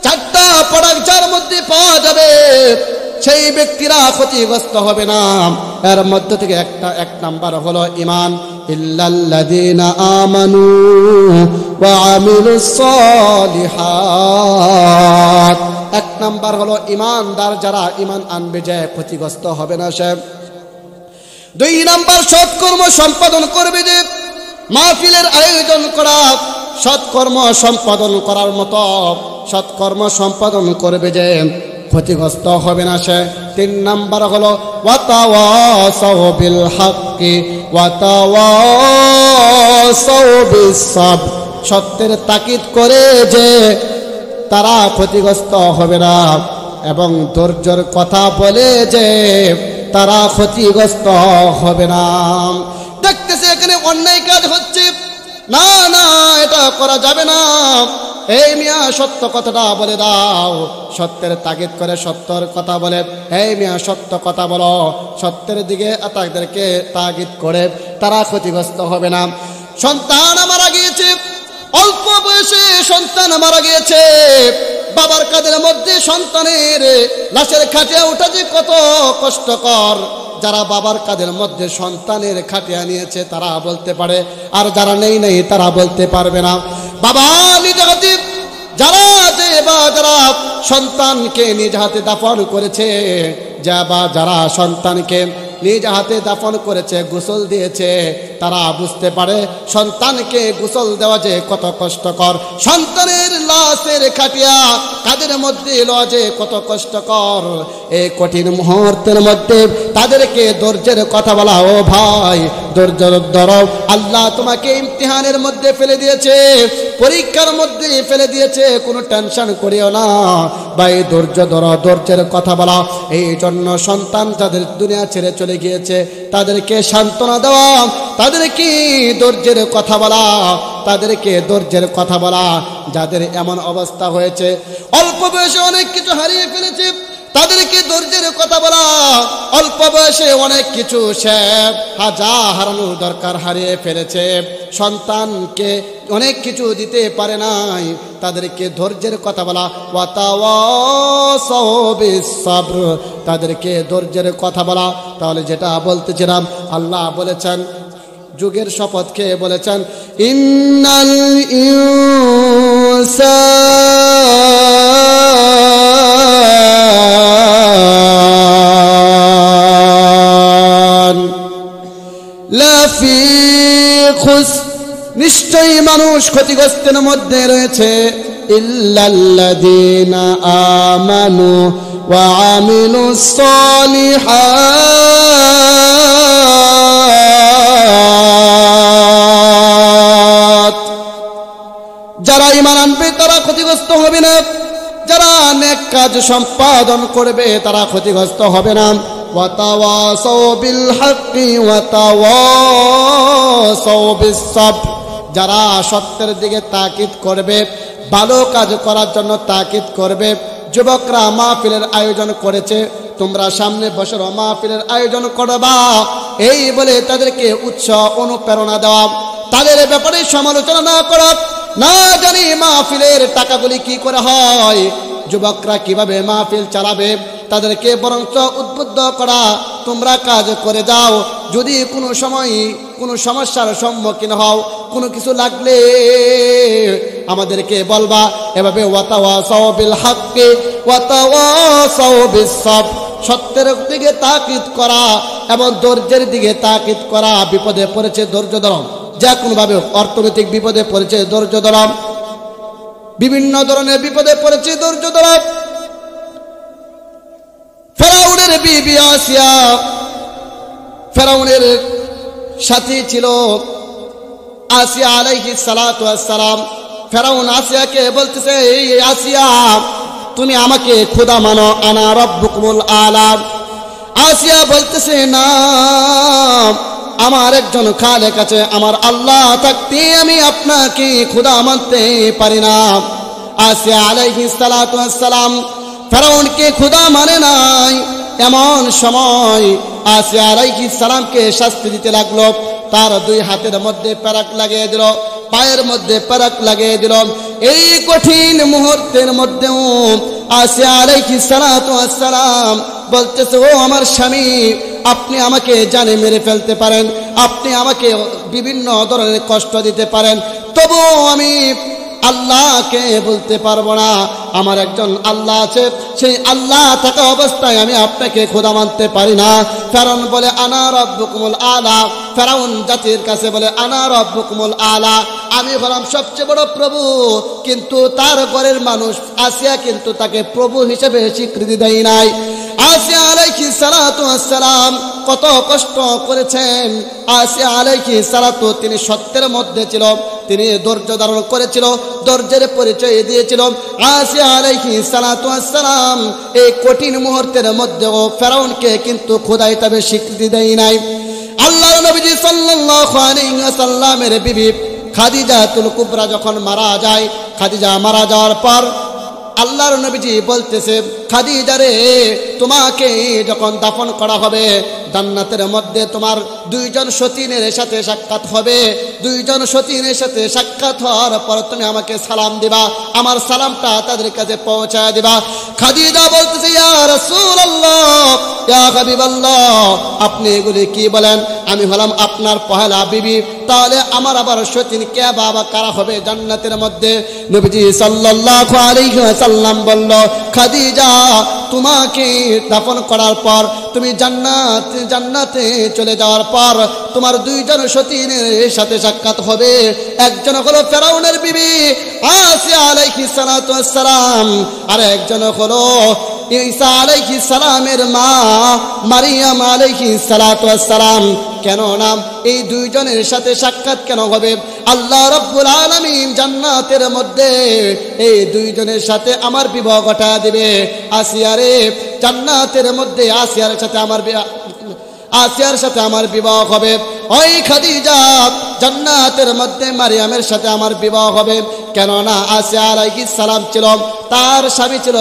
চারটা প্রোডাক্ট যার মধ্যে পাওয়া যাবে সেই ব্যক্তিরা ক্ষতিগ্রস্ত হবে না এর মধ্যে থেকে এক নাম্বার হলো ঈমান ইল্লাল্লাযীনা আমানু ওয়া আমিলুস সালিহাত এক নাম্বার হলো ঈমানদার যারা ঈমান আনবে যে ক্ষতিগ্রস্ত হবে না সে দুই নাম্বার সৎকর্ম সম্পাদন করবে যে মাহফিলের আয়োজন করা সৎকর্ম সম্পাদন করার মতো সৎকর্ম সম্পাদন করবে যে ক্ষতিগ্রস্ত হবে না সে তিন নাম্বার হলো ওয়াতাওয়াসাউ বিল হাক্কি ওয়াতাওয়াসাউ বিস সাবর সত্যের তাকিদ করে যে তারা ক্ষতিগ্রস্ত হবে না এবং ধৈর্যের কথা বলে যে তারা ক্ষতিগ্রস্ত হবে না দেখতেছে এখানে অন্যায় কাজ হচ্ছে না না এটা করা যাবে না এই মিয়া সত্য কথাটা বলে দাও সত্যের তাগিদ করে সত্যর কথা বলে এই মিয়া সত্য কথা বলো সত্যের দিকে তাদেরকে তাগিদ করে তারা ক্ষতিগ্রস্ত হবে না সন্তান মারা গিয়েছে অল্প বয়সে সন্তান মারা গিয়েছে, বাবার কাঁধের মধ্যে সন্তানের লাশের খাটিয়া ওঠা যে কত কষ্টকর। যারা বাবার কাঁধের মধ্যে সন্তানের খাটিয়া নিয়েছে তারা বলতে পারে, আর যারা নেই তারা বলতে পারবে না। বাবা নিজ হাতে যারা সন্তানকে নিজ হাতে দাফন করেছে, যারা সন্তানকে নিজ হাতে দাফন করেছে, গোসল দিয়েছে, তারা বুঝতে পারে সন্তানকে গোসল দেওয়া যে কত কষ্টকর। সন্তানের লাশের খাটিয়া তাদের মধ্যে লওয়া যে কত কষ্টকর। এই কঠিন মুহূর্তের মধ্যে তাদেরকে ধৈর্যের কথা বলা, ও ভাই ধৈর্য ধরো, আল্লাহ তোমাকে ইমতিহানের মধ্যে ফেলে দিয়েছে, পরীক্ষার মধ্যে ফেলে দিয়েছে, কোনো টেনশন করিও না ভাই, ধৈর্য ধরো, ধৈর্যের কথা বলা। এই জন্য সন্তান যাদের দুনিয়া ছেড়ে চলে গিয়েছে তাদেরকে সান্ত্বনা দেওয়া, তাদেরকে ধৈর্যের কথা বলা, তাদেরকে ধৈর্যের কথা বলা। যাদের এমন অবস্থা হয়েছে অল্প বয়সে অনেক কিছু হারিয়ে ফেলেছে তাদেরকে ধৈর্যের কথা বলা। অল্প বয়সে অনেক কিছু সে হারানোর দরকার হারিয়ে ফেলেছে, সন্তানকে অনেক কিছু দিতে পারে নাই, তাদেরকে ধৈর্যের কথা বলা। ওয়াতাওয়াসাউ বিস-সাবর, তাদেরকে ধৈর্যের কথা বলা। তাহলে যেটা বলতেছিলাম, আল্লাহ বলেছেন, যুগের শপথ খেয়ে বলেছেন, ইন্নাল ইনসান লাফি খুসর, নিশ্চয়ই মানুষ ক্ষতিগ্রস্তের মধ্যে রয়েছে, ইল্লাল্লাযীনা আমানু ওয়া আমিলুস সালিহাত, যারা ঈমান আনবে তারা ক্ষতিগ্রস্ত হবে না, যারা নেক কাজ সম্পাদন করবে তারা ক্ষতিগ্রস্ত হবে না। ওয়াতাওয়াসাউ বিল হাক্কি ওয়াতাওয়াসাউ বিস-সাবর, যারা সত্যের দিকে তাকিদ করবে, ভালো কাজ করার জন্য তাকিদ করবে। যুবকরা মাহফিলের আয়োজন করেছে, তোমরা সামনে বছর মাহফিলের আয়োজন করবা, এই বলে তাদেরকে উৎসাহ অনুপ্রেরণা দেওয়া, তাদের ব্যাপারে সমালোচনা না করা, না জানি মাহফিলের টাকাগুলি কি করে হয়, যুবকরা কিভাবে মাহফিল চালাবে, তাদেরকে বরঞ্চ উদ্বুদ্ধ করা, তোমরা কাজ করে যাও, যদি কোনো সময় কোনো সমস্যার সম্মুখীন হও, কোনো কিছু লাগলে আমাদেরকে বলবা। এভাবে ওয়াতাওয়াসাউ বিল হাক্কি ওয়াতাওয়াসাউ বিস-সাবর, সত্যের দিকে তাকিদ করা এবং ধৈর্যের দিকে তাকিদ করা। বিপদে পড়েছে ধৈর্য ধরো, যা কোনোভাবে অর্থনৈতিক বিপদে পড়েছে ধৈর্য ধরো, বিভিন্ন ধরনের বিপদে পড়েছে ধৈর্য ধরো। ফেরাউনের বিবি আসিয়া, ফেরাউনের সাথী ছিল আসিয়া আলাইহিস সালাতু ওয়াস সালাম। ফেরাউন আসিয়াকে বলতেছে, এই আসিয়া তুমি আমাকে খোদা মানো, আনা রাব্বুকুমুল আলা। আসিয়া বলতেছে, না, আমার একজন খালেক আছে, আমার আল্লাহ থাকতে আমি আপনাকে খোদা মানতে পারি না। আসিয়া আলাইহিস সালাতু ওয়াস সালাম ফেরাউনকে খোদা মানে নাই। এমন সময় আসিয়া আলাইহিস সালামকে শাস্তি দিতে লাগলো, তার দুই হাতের মধ্যে পেরাক লাগিয়ে দিল, পায়ের মধ্যে পেরাক লাগিয়ে দিল। এই কঠিন মুহূর্তের মধ্যেও আসিয়া আলাইহিস সালাতু ওয়াস সালাম বলতেছে, ও আমার স্বামী, আপনি আমাকে জানে মেরে ফেলতে পারেন, আপনি আমাকে বিভিন্ন ধরনের কষ্ট দিতে পারেন, তবুও আমি আল্লাহকে বলতে পারবো না। আমার একজন আল্লাহ আছে, সেই আল্লাহ থাকা অবস্থায় আমি আপনাকে খোদা মানতে পারি না। ফেরাউন বলে, আনা রাব্বুকুমুল আলা। ফেরাউন জাতির কাছে বলে, আনা রাব্বুকুমুল আলা, আমি হলাম সবচেয়ে বড় প্রভু। কিন্তু তার ঘরের মানুষ আসিয়া কিন্তু তাকে প্রভু হিসেবে স্বীকৃতি দেয় নাই। আসিয়া আলাইহিস সালাতু ওয়াস সালাম কত কষ্ট করেছেন। আসিয়া আলাইহিস সালাতু, তিনি সত্যের মধ্যে ছিল, তিনি ধৈর্য ধারণ করেছিল, ধৈর্যের পরিচয় দিয়েছিল। আসিয়া আলাইহিস সালাতু ওয়াস সালাম এই কঠিন মুহূর্তের মধ্যেও ফেরাউনকে কিন্তু খোদা হিসেবে স্বীকৃতি দেয় নাই। আল্লাহর নবীজি সাল্লাল্লাহু আলাইহি ওয়াসাল্লামের বিবি খাদিজাতুল কুবরা যখন মারা যায়, খাদিজা মারা যাওয়ার পর আল্লাহর নবীজি বলতেছে, খাদিজা রে, তোমাকে যখন দাফন করা হবে, জান্নাতের মধ্যে তোমার দুইজন সতীনের সাথে সাক্ষাৎ হবে। দুইজন সতীনের সাথে সাক্ষাৎ হওয়ার পর তুমি আমাকে সালাম দিবা, আমার সালামটা তাদের কাছে পৌঁছায় দিবা। খাদিজা বলতেছে, ইয়া রাসূলুল্লাহ, ইয়া হাবিবাল্লাহ, আপনি এগুলি কি বলেন? আমি হলাম আপনার পহেলা বিবি, তাহলে আমার আবার সতীন কে বাবা কারা হবে জান্নাতের মধ্যে? নবীজি সাল্লাল্লাহু আলাইহি ওয়াসাল্লাম বলল, খাদিজা, তোমাকে দাফন করার পর তুমি জান্নাতে চলে যাওয়ার পর তোমার দুইজন সতীনের সাথে সাক্ষাৎ হবে। একজন হলো ফেরাউনের বিবি আসিয়া আলাইহিস সালাতু ওয়াস সালাম, আর একজন হলো ঈসা আলাইহিস সালামের মা মারিয়াম আলাইহিস সালাতু ওয়াস সালাম। কেন নাম এই দুইজনের সাথে সাক্ষাৎ কেন হবে? আল্লাহ রাব্বুল আলামিন জান্নাতের মধ্যে এই দুইজনের সাথে আমার বিবাহ ঘটায় দিবে। আসিয়ারে, জান্নাতের মধ্যে আসিয়ার সাথে আমার বিবাহ হবে। ওই খাদিজা, জান্নাতের মধ্যে মারিয়ামের সাথে আমার বিবাহ হবে। কেননা আসিয়া আলাইহিস সালাম ছিল, তার স্বামী ছিল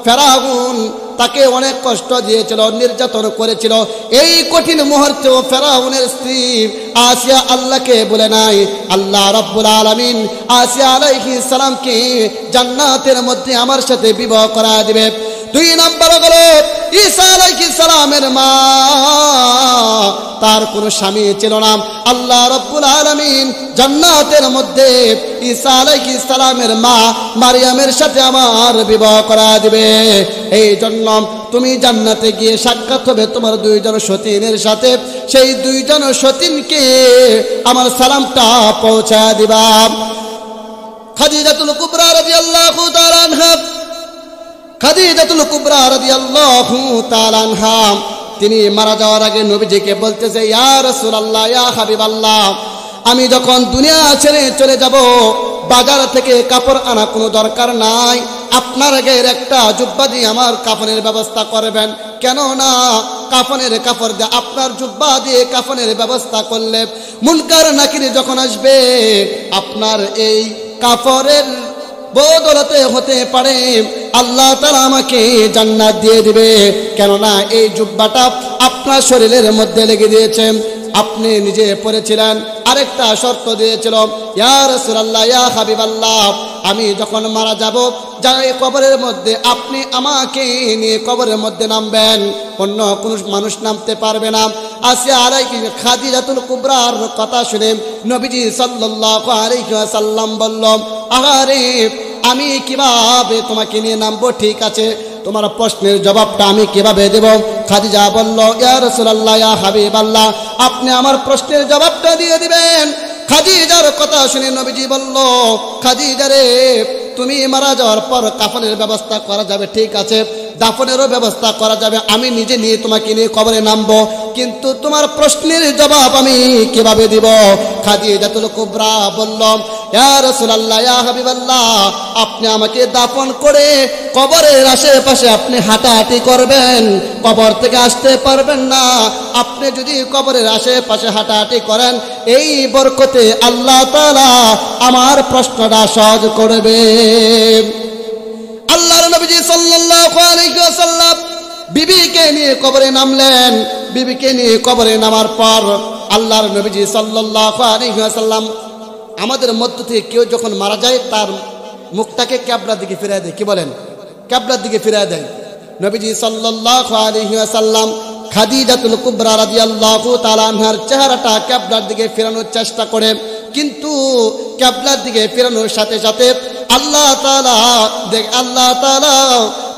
ফেরাউন তাকে অনেক কষ্ট দিয়েছিল, নির্যাতন করেছিল। এই কঠিন মুহূর্তে ফেরাউনের স্ত্রী আসিয়া আল্লাহকে বলে নাই, আল্লাহ রাব্বুল আলামিন আসিয়া আলাইহিস সালামকে জান্নাতের মধ্যে আমার সাথে বিবাহ করা দিবে। দুই নাম্বার হলো ঈসা আলাইহিস সালামের মা, তার কোনো স্বামী ছিল না। আল্লাহ রাব্বুল আলামিন জান্নাতের মধ্যে ঈসা আলাইহিস সালামের মা মারিয়ামের সাথে আমার বিবাহ করা দিবে। এই জন্য তুমি জান্নাতে গিয়ে সাক্ষাৎ হবে তোমার দুইজন সতীনের সাথে। সেই দুইজন সতীনকে আমার সালামটা পৌঁছা দিবা। খাদিজাতুল কুবরা রাদিয়াল্লাহু তাআলা আনহা, খাদিজাতুল কুবরা রাদিয়াল্লাহু তাআলা আনহা, তিনি মারা যাওয়ার আগে নবীজিকে বলতেছে, ইয়া রাসূলুল্লাহ, ইয়া হাবিবাল্লাহ, আমি যখন দুনিয়া ছেড়ে চলে যাব, বাজার থেকে কাপড় আনা কোনো দরকার নাই, আপনার গায়ের একটা জুব্বা দিয়ে আমার কাফনের ব্যবস্থা করবেন। কেননা কাফনের কাপড় দিয়ে, আপনার জুব্বা দিয়ে কাফনের ব্যবস্থা করলে মুনকার নাকির যখন আসবে, আপনার এই কাপড়ের বদলতে হতে পারে আল্লাহ তাআলা আমাকে জান্নাত দিয়ে দিবে। কেননা এই জুব্বাটা আপনার শরীরের মধ্যে লেগে দিয়েছে, আপনি নিজে পড়েছিলেন। আরেকটা শর্ত দিয়েছিল, ইয়া রাসূলুল্লাহ, ইয়া হাবিবাল্লাহ, আমি যখন মারা যাব, যাই কবরের মধ্যে আপনি আমাকে নিয়ে কবরের মধ্যে নামবেন, অন্য কোনো মানুষ নামতে পারবে না। আসিয়া আলাইহিস খাদিজাতুল কুবরার কথা শুনে নবীজি সাল্লাল্লাহু আলাইহি ওয়াসাল্লাম বলল, আরে আমি কিভাবে তোমাকে নিয়ে নামবো? ঠিক আছে, তোমার প্রশ্নের জবাবটা আমি কিভাবে দেব? খাদিজা বলল, ইয়া রাসূলুল্লাহ, ইয়া হাবিবাল্লাহ, আপনি আমার প্রশ্নের জবাবটা দিয়ে দিবেন। খাদিজার কথা শুনে নবীজি বলল, খাদিজা রে, তুমি মারা যাওয়ার পর কাফনের ব্যবস্থা করা যাবে, ঠিক আছে, দাফনেরও ব্যবস্থা করা যাবে, আমি নিজে নিয়ে তোমাকে নিয়ে কবরে নামবো, কিন্তু তোমার প্রশ্নের জবাব আমি কিভাবে দিব? খাদিজাতুল কুবরা বলল, ইয়া রাসূলুল্লাহ, ইয়া হাবিবাল্লাহ, আপনি আমাকে দাফন করে কবরের আশেপাশে আপনি হাঁটাহাঁটি করবেন, কবর থেকে আসতে পারবেন না। আপনি যদি কবরের আশেপাশে হাঁটাহাঁটি করেন, এই বরকতে আল্লাহ তাআলা আমার প্রশ্নটা সহজ করবে। আল্লাহর নবী সাল্লাল্লাহু আলাইহি ওয়াসাল্লাম বিবিকে নিয়ে কবরে নামলেন। বিবিকে নিয়ে কবরে নামার পর আল্লাহর নবী সাল্লাল্লাহু আলাইহি ওয়াসাল্লাম, আমাদের মধ্য থেকে কেউ যখন মারা যায় তার মুখটাকে কিবলার দিকে ফিরিয়ে দেয়, কি বলেন? কিবলার দিকে ফিরিয়ে দেয়। নবীজি সাল্লাল্লাহু আলাইহি ওয়াসাল্লাম খাদিজাতুল কুবরা রাদিয়াল্লাহু তাআলা আনহার চেহারাটা কিবলার দিকে ফেরানোর চেষ্টা করে, কিন্তু কিবলার দিকে ফেরানোর সাথে সাথে আল্লাহ তাআলা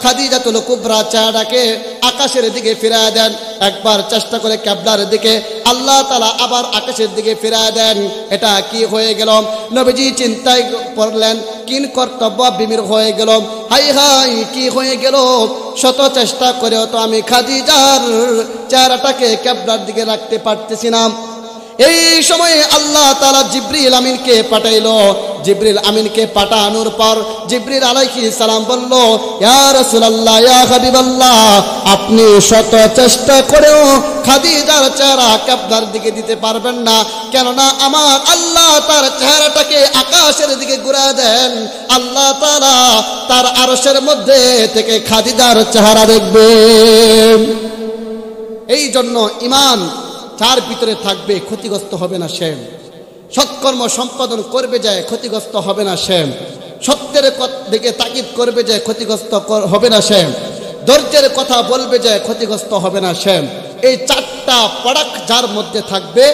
খাদিজাতুল কুবরা চেহারাটাকে আকাশের দিকে ফিরিয়ে দেন। একবার চেষ্টা করে কিবলার দিকে, আল্লাহ তাআলা আবার আকাশের দিকে ফিরিয়ে দেন। এটা কি হয়ে গেল? নবীজি চিন্তায় পড়লেন, কিন কর্তব্য বিমির হয়ে গেল, হাই হাই কি হয়ে গেল? শত চেষ্টা করেও তো আমি খাদিজার চেহারাটাকে কিবলার দিকে রাখতে পারতেছি না। এই সময়ে আল্লাহ তাআলা জিবরিল আমিনকে পাঠাইলো। জিবরিল আমিনকে পাঠানোর পর জিবরিল আলাইহিস সালাম বলল, ইয়া রাসূলুল্লাহ, ইয়া হাবিবাল্লাহ, আপনি শত চেষ্টা করেও খাদিজার চেহারা কিবলার দিকে দিতে পারবেন না। কেননা আমার আল্লাহ তার চেহারাটাকে আকাশের দিকে ঘুরিয়ে দেন, আল্লাহ তাআলা তার আরশের মধ্যে থেকে খাদিজার চেহারা দেখবেন। এই জন্য ঈমান যার ভিতরে থাকবে ক্ষতিগ্রস্ত হবে না সে, সৎকর্ম সম্পাদন করবে যায় ক্ষতিগ্রস্ত হবে না সে, সত্যের দিকে তাকিদ করবে যায় ক্ষতিগ্রস্ত হবে না সে, ধৈর্যের কথা বলবে যায় ক্ষতিগ্রস্ত হবে না সে। এই চারটা পরাক যার মধ্যে থাকবে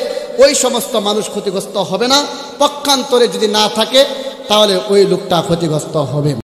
ওই সমস্ত মানুষ ক্ষতিগ্রস্ত হবে না। পক্ষান্তরে যদি না থাকে তাহলে ওই লোকটা ক্ষতিগ্রস্ত হবে।